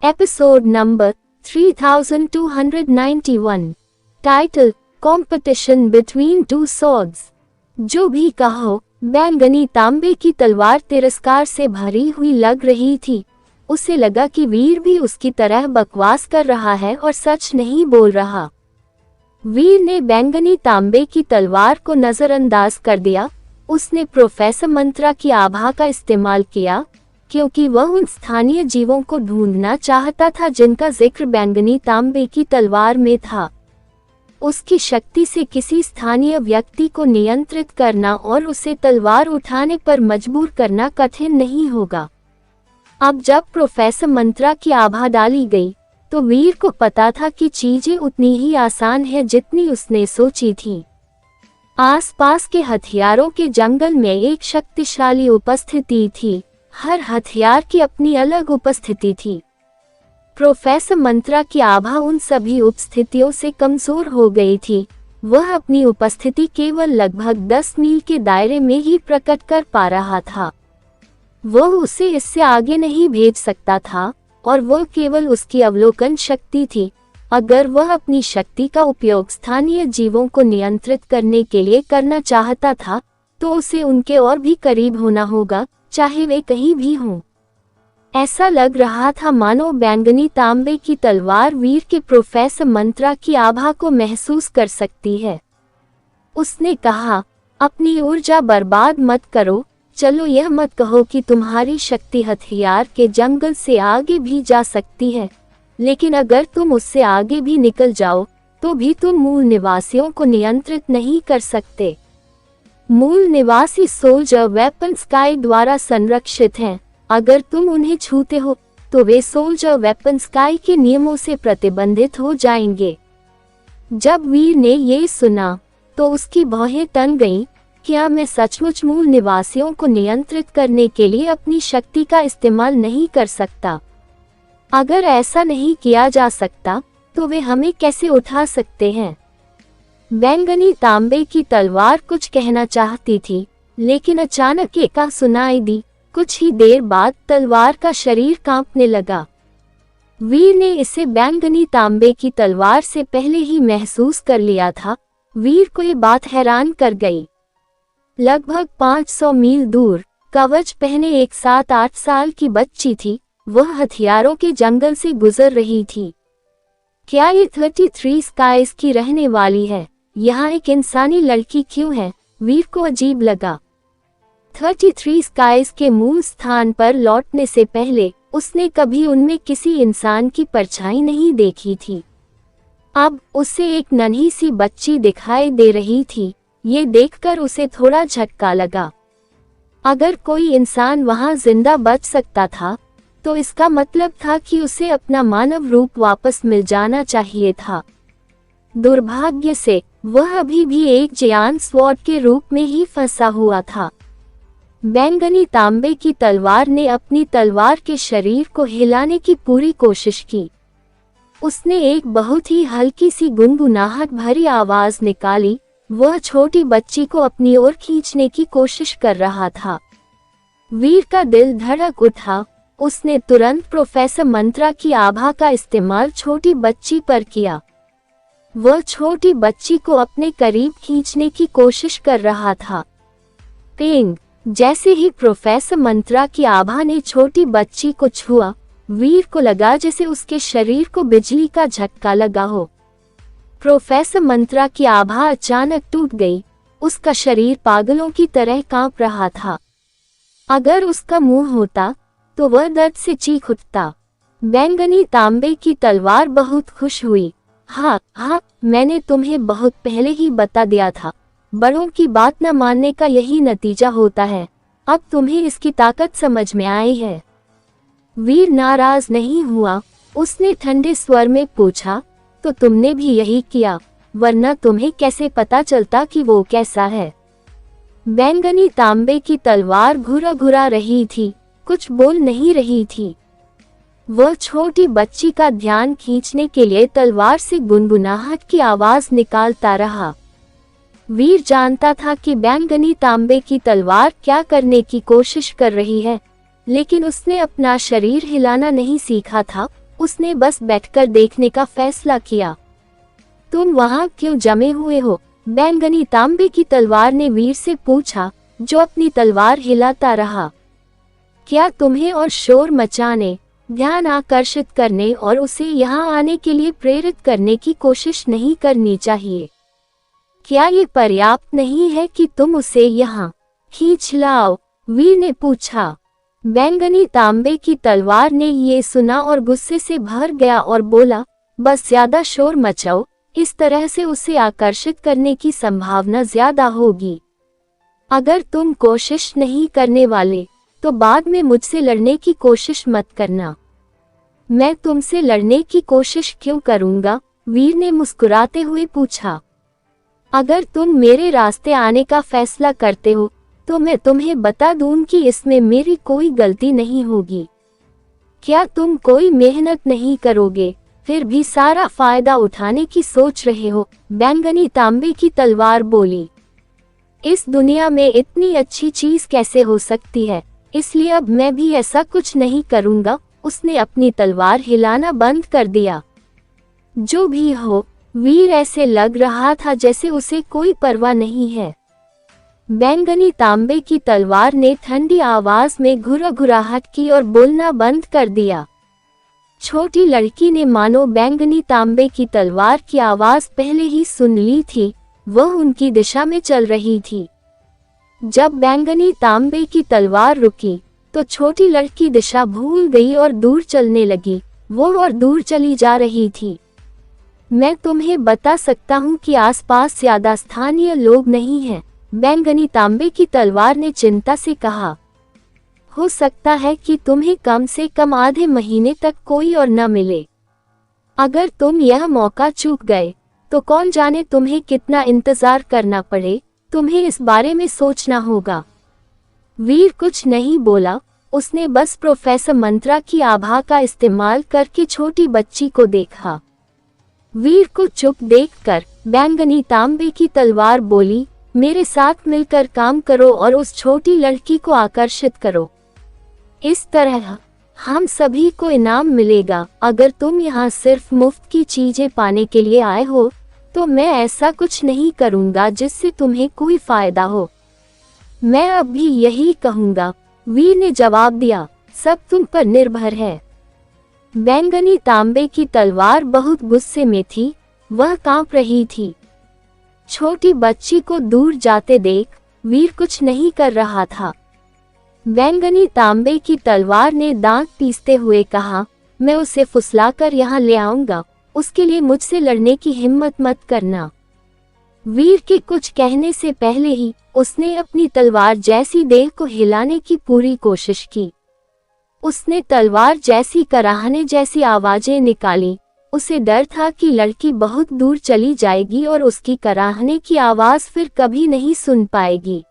Episode number 3291। Title competition between two swords. जो भी कहो, बैंगनी तांबे की तलवार तिरस्कार से भरी हुई लग रही थी। उसे लगा कि वीर भी उसकी तरह बकवास कर रहा है और सच नहीं बोल रहा। वीर ने बैंगनी तांबे की तलवार को नजरअंदाज कर दिया। उसने प्रोफेसर मंत्रा की आभा का इस्तेमाल किया, क्योंकि वह उन स्थानीय जीवों को ढूंढना चाहता था जिनका जिक्र बैंगनी तांबे की तलवार में था। उसकी शक्ति से किसी स्थानीय व्यक्ति को नियंत्रित करना और उसे तलवार उठाने पर मजबूर करना कठिन नहीं होगा। अब जब प्रोफेसर मंत्रा की आभा डाली गई, तो वीर को पता था कि चीजें उतनी ही आसान है जितनी उसने सोची थी। आसपास के हथियारों के जंगल में एक शक्तिशाली उपस्थिति थी। हर हथियार की अपनी अलग उपस्थिति थी। प्रोफेसर मंत्रा की आभा उन सभी उपस्थितियों से कमजोर हो गई थी। वह अपनी उपस्थिति केवल लगभग 10 मील के दायरे में ही प्रकट कर पा रहा था। वह उसे इससे आगे नहीं भेज सकता था और वह केवल उसकी अवलोकन शक्ति थी। अगर वह अपनी शक्ति का उपयोग स्थानीय जीवों को नियंत्रित करने के लिए करना चाहता था, तो उसे उनके और भी करीब होना होगा, चाहे वे कहीं भी हों। ऐसा लग रहा था मानो बैंगनी तांबे की तलवार वीर के प्रोफेसर मंत्रा की आभा को महसूस कर सकती है। उसने कहा, अपनी ऊर्जा बर्बाद मत करो। चलो, यह मत कहो कि तुम्हारी शक्ति हथियार के जंगल से आगे भी जा सकती है, लेकिन अगर तुम उससे आगे भी निकल जाओ, तो भी तुम मूल निवासियों को नियंत्रित नहीं कर सकते। मूल निवासी सोल्जर वेपन स्काई द्वारा संरक्षित हैं। अगर तुम उन्हें छूते हो, तो वे सोल्जर वेपन स्काई के नियमों से प्रतिबंधित हो जाएंगे। जब वीर ने ये सुना, तो उसकी भौहें तन गईं। क्या मैं सचमुच मूल निवासियों को नियंत्रित करने के लिए अपनी शक्ति का इस्तेमाल नहीं कर सकता? अगर ऐसा नहीं किया जा सकता, तो वे हमें कैसे उठा सकते हैं? बैंगनी तांबे की तलवार कुछ कहना चाहती थी, लेकिन अचानक एक आवाज़ सुनाई दी। कुछ ही देर बाद तलवार का शरीर कांपने लगा। वीर ने इसे बैंगनी तांबे की तलवार से पहले ही महसूस कर लिया था। वीर को ये बात हैरान कर गई। लगभग 500 मील दूर कवच पहने एक 7-8 साल की बच्ची थी। वह हथियारों के जंगल से गुजर रही थी। क्या ये 33 स्काइज की रहने वाली है? यहाँ एक इंसानी लड़की क्यों है? वीर को अजीब लगा। 33 स्काइज के मूल स्थान पर लौटने से पहले उसने कभी उनमें किसी इंसान की परछाई नहीं देखी थी। अब उसे एक नन्ही सी बच्ची दिखाई दे रही थी। ये देखकर उसे थोड़ा झटका लगा। अगर कोई इंसान वहां जिंदा बच सकता था, तो इसका मतलब था कि उसे अपना मानव रूप वापस मिल जाना चाहिए था। दुर्भाग्य से वह अभी भी एक जियान स्वॉर्ड के रूप में ही फंसा हुआ था। बैंगनी तांबे की तलवार ने अपनी तलवार के शरीर को हिलाने की पूरी कोशिश की। उसने एक बहुत ही हल्की सी गुनगुनाहट भरी आवाज निकाली। वह छोटी बच्ची को अपनी ओर खींचने की कोशिश कर रहा था। वीर का दिल धड़क उठा। उसने तुरंत प्रोफेसर मंत्रा की आभा का इस्तेमाल छोटी बच्ची पर किया। वह छोटी बच्ची को अपने करीब खींचने की कोशिश कर रहा था। पेंग! जैसे ही प्रोफेसर मंत्रा की आभा ने छोटी बच्ची को छुआ, वीर को लगा जैसे उसके शरीर को बिजली का झटका लगा हो। प्रोफेसर मंत्रा की आभा अचानक टूट गई। उसका शरीर पागलों की तरह कांप रहा था। अगर उसका मुंह होता, तो वह दर्द से चीख उठता। बैंगनी तांबे की तलवार बहुत खुश हुई। हाँ, मैंने तुम्हें बहुत पहले ही बता दिया था। बड़ों की बात न मानने का यही नतीजा होता है। अब तुम्हें इसकी ताकत समझ में आई है। वीर नाराज नहीं हुआ। उसने ठंडे स्वर में पूछा, तो तुमने भी यही किया? वरना तुम्हें कैसे पता चलता कि वो कैसा है? बैंगनी तांबे की तलवार घुरा घुरा रही थी, कुछ बोल नहीं रही थी। वह छोटी बच्ची का ध्यान खींचने के लिए तलवार से गुनगुनाहट की आवाज निकालता रहा। वीर जानता था कि बैंगनी तांबे की तलवार क्या करने की कोशिश कर रही है, लेकिन उसने अपना शरीर हिलाना नहीं सीखा था। उसने बस बैठकर देखने का फैसला किया। तुम वहां क्यों जमे हुए हो? बैंगनी तांबे की तलवार ने वीर से पूछा, जो अपनी तलवार हिलाता रहा। क्या तुम्हें और शोर मचाने, ध्यान आकर्षित करने और उसे यहाँ आने के लिए प्रेरित करने की कोशिश नहीं करनी चाहिए? क्या ये पर्याप्त नहीं है कि तुम उसे यहाँ खींच लाओ? वीर ने पूछा। बैंगनी तांबे की तलवार ने ये सुना और गुस्से से भर गया और बोला, बस ज्यादा शोर मचाओ, इस तरह से उसे आकर्षित करने की संभावना ज्यादा होगी। अगर तुम कोशिश नहीं करने वाले तो बाद में मुझसे लड़ने की कोशिश मत करना। मैं तुमसे लड़ने की कोशिश क्यों करूंगा? वीर ने मुस्कुराते हुए पूछा। अगर तुम मेरे रास्ते आने का फैसला करते हो तो मैं तुम्हें बता दूं कि इसमें मेरी कोई गलती नहीं होगी। क्या तुम कोई मेहनत नहीं करोगे, फिर भी सारा फायदा उठाने की सोच रहे हो? बैंगनी तांबे की तलवार बोली। इस दुनिया में इतनी अच्छी चीज कैसे हो सकती है, इसलिए अब मैं भी ऐसा कुछ नहीं करूंगा। उसने अपनी तलवार हिलाना बंद कर दिया। जो भी हो, वीर ऐसे लग रहा था जैसे उसे कोई परवाह नहीं है। बैंगनी तांबे की तलवार ने ठंडी आवाज में घुरघुराहट की और बोलना बंद कर दिया। छोटी लड़की ने मानो बैंगनी तांबे की तलवार की आवाज पहले ही सुन ली थी। वह उनकी दिशा में चल रही थी। जब बैंगनी तांबे की तलवार रुकी तो छोटी लड़की दिशा भूल गई और दूर चलने लगी। वो और दूर चली जा रही थी। मैं तुम्हें बता सकता हूँ कि आसपास ज्यादा स्थानीय लोग नहीं हैं, बैंगनी तांबे की तलवार ने चिंता से कहा। हो सकता है कि तुम्हें कम से कम आधे महीने तक कोई और न मिले। अगर तुम यह मौका चूक गए तो कौन जाने तुम्हें कितना इंतजार करना पड़े। तुम्हें इस बारे में सोचना होगा। वीर कुछ नहीं बोला। उसने बस प्रोफेसर मंत्रा की आभा का इस्तेमाल करके छोटी बच्ची को देखा। वीर को चुप देखकर बैंगनी तांबे की तलवार बोली, मेरे साथ मिलकर काम करो और उस छोटी लड़की को आकर्षित करो। इस तरह हम सभी को इनाम मिलेगा। अगर तुम यहाँ सिर्फ मुफ्त की चीजें पाने के लिए आए हो तो मैं ऐसा कुछ नहीं करूँगा जिससे तुम्हें कोई फायदा हो। मैं अब भी यही कहूँगा, वीर ने जवाब दिया। सब तुम पर निर्भर है। बैंगनी तांबे की तलवार बहुत गुस्से में थी। वह कांप रही थी। छोटी बच्ची को दूर जाते देख वीर कुछ नहीं कर रहा था। बैंगनी तांबे की तलवार ने दांत पीसते हुए कहा, मैं उसे फुसलाकर यहाँ ले आऊंगा। उसके लिए मुझसे लड़ने की हिम्मत मत करना। वीर के कुछ कहने से पहले ही उसने अपनी तलवार जैसी देह को हिलाने की पूरी कोशिश की। उसने तलवार जैसी कराहने जैसी आवाजें निकाली। उसे डर था कि लड़की बहुत दूर चली जाएगी और उसकी कराहने की आवाज फिर कभी नहीं सुन पाएगी।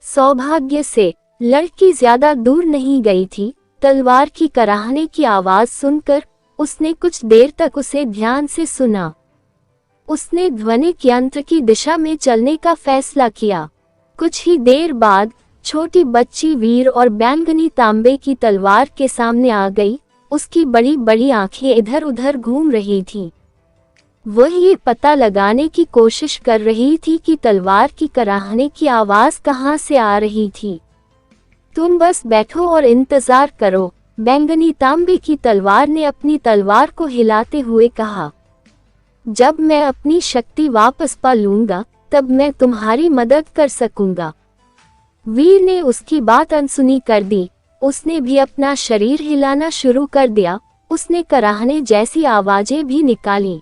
सौभाग्य से लड़की ज्यादा दूर नहीं गई थी। तलवार की कराहने की आवाज सुनकर उसने कुछ देर तक उसे ध्यान से सुना। उसने ध्वनिक यंत्र की दिशा में चलने का फैसला किया। कुछ ही देर बाद छोटी बच्ची वीर और बैंगनी तांबे की तलवार के सामने आ गई। उसकी बड़ी बड़ी आंखें इधर उधर घूम रही थीं। वह ये पता लगाने की कोशिश कर रही थी कि तलवार की कराहने की आवाज कहाँ से आ रही थी। तुम बस बैठो और इंतजार करो, बैंगनी तांबे की तलवार ने अपनी तलवार को हिलाते हुए कहा। जब मैं अपनी शक्ति वापस पा लूंगा तब मैं तुम्हारी मदद कर सकूंगा। वीर ने उसकी बात अनसुनी कर दी। उसने भी अपना शरीर हिलाना शुरू कर दिया। उसने कराहने जैसी आवाजें भी निकाली।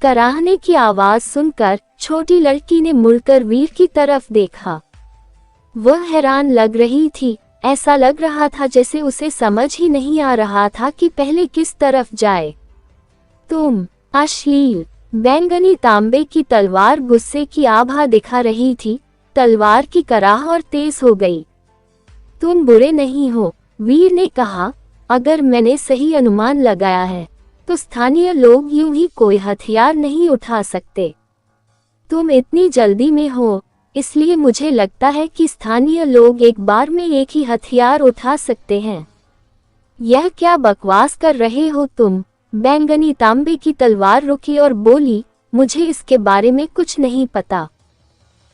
कराहने की आवाज सुनकर छोटी लड़की ने मुड़कर वीर की तरफ देखा। वह हैरान लग रही थी। ऐसा लग रहा था जैसे उसे समझ ही नहीं आ रहा था कि पहले किस तरफ जाए। तुम अश्लील, बैंगनी तांबे की तलवार गुस्से की आभा दिखा रही थी। तलवार की कराह और तेज हो गई। तुम बुरे नहीं हो, वीर ने कहा। अगर मैंने सही अनुमान लगाया है तो स्थानीय लोग यूं ही कोई हथियार नहीं उठा सकते। तुम इतनी जल्दी में हो, इसलिए मुझे लगता है कि स्थानीय लोग एक बार में एक ही हथियार उठा सकते हैं। यह क्या बकवास कर रहे हो तुम? बैंगनी तांबे की तलवार रुकी और बोली, मुझे इसके बारे में कुछ नहीं पता।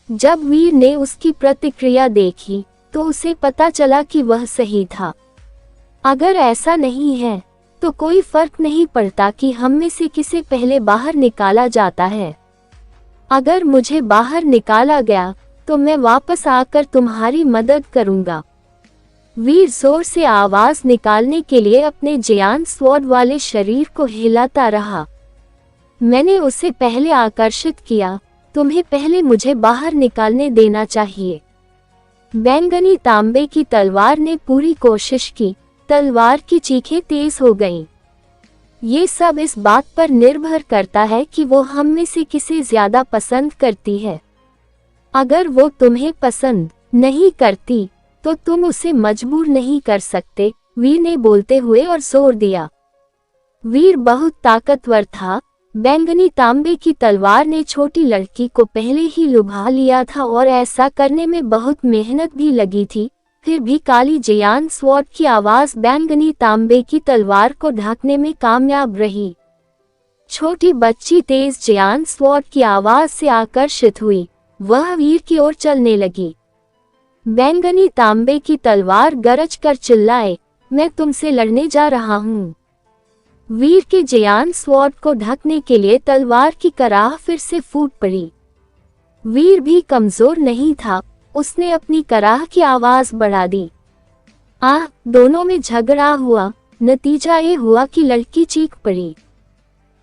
जब वीर ने उसकी प्रतिक्रिया देखी तो उसे पता चला कि वह सही था। अगर ऐसा नहीं है तो कोई फर्क नहीं पड़ता कि हम में से किसे पहले बाहर निकाला जाता है। अगर मुझे बाहर निकाला गया तो मैं वापस आकर तुम्हारी मदद करूंगा। वीर जोर से आवाज निकालने के लिए अपने जियान स्वॉर्ड वाले शरीर को हिलाता रहा। मैंने उसे पहले आकर्षित किया, तुम्हें पहले मुझे बाहर निकालने देना चाहिए। बैंगनी तांबे की तलवार ने पूरी कोशिश की, तलवार की चीखें तेज हो गईं। ये सब इस बात पर निर्भर करता है कि वो हम में से किसे ज्यादा पसंद करती है। अगर वो तुम्हें पसंद नहीं करती तो तुम उसे मजबूर नहीं कर सकते, वीर ने बोलते हुए और जोर दिया। वीर बहुत ताकतवर था। बैंगनी तांबे की तलवार ने छोटी लड़की को पहले ही लुभा लिया था और ऐसा करने में बहुत मेहनत भी लगी थी। फिर भी काली जियान स्वॉर्ड की आवाज बैंगनी तांबे की तलवार को ढकने में कामयाब रही। छोटी बच्ची तेज जियान स्वॉर्ड की आवाज से आकर्षित हुई। वह वीर की ओर चलने लगी। बैंगनी तांबे की तलवार गरज कर चिल्लाए, मैं तुमसे लड़ने जा रहा हूँ। वीर के जियान स्वॉर्ड को ढकने के लिए तलवार की कराह फिर से फूट पड़ी। वीर भी कमजोर नहीं था, उसने अपनी कराह की आवाज बढ़ा दी। दोनों में झगड़ा हुआ। नतीजा ये हुआ कि लड़की चीख पड़ी।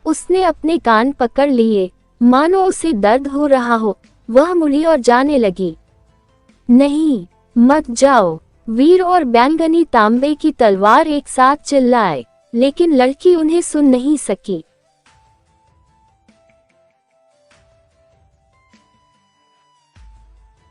उसने अपने कान पकड़ लिए, मानो उसे दर्द हो रहा हो। वह मुड़ी और जाने लगी। नहीं, मत जाओ, वीर और बैंगनी तांबे की तलवार एक साथ चिल्लाए, लेकिन लड़की उन्हें सुन नहीं सकी।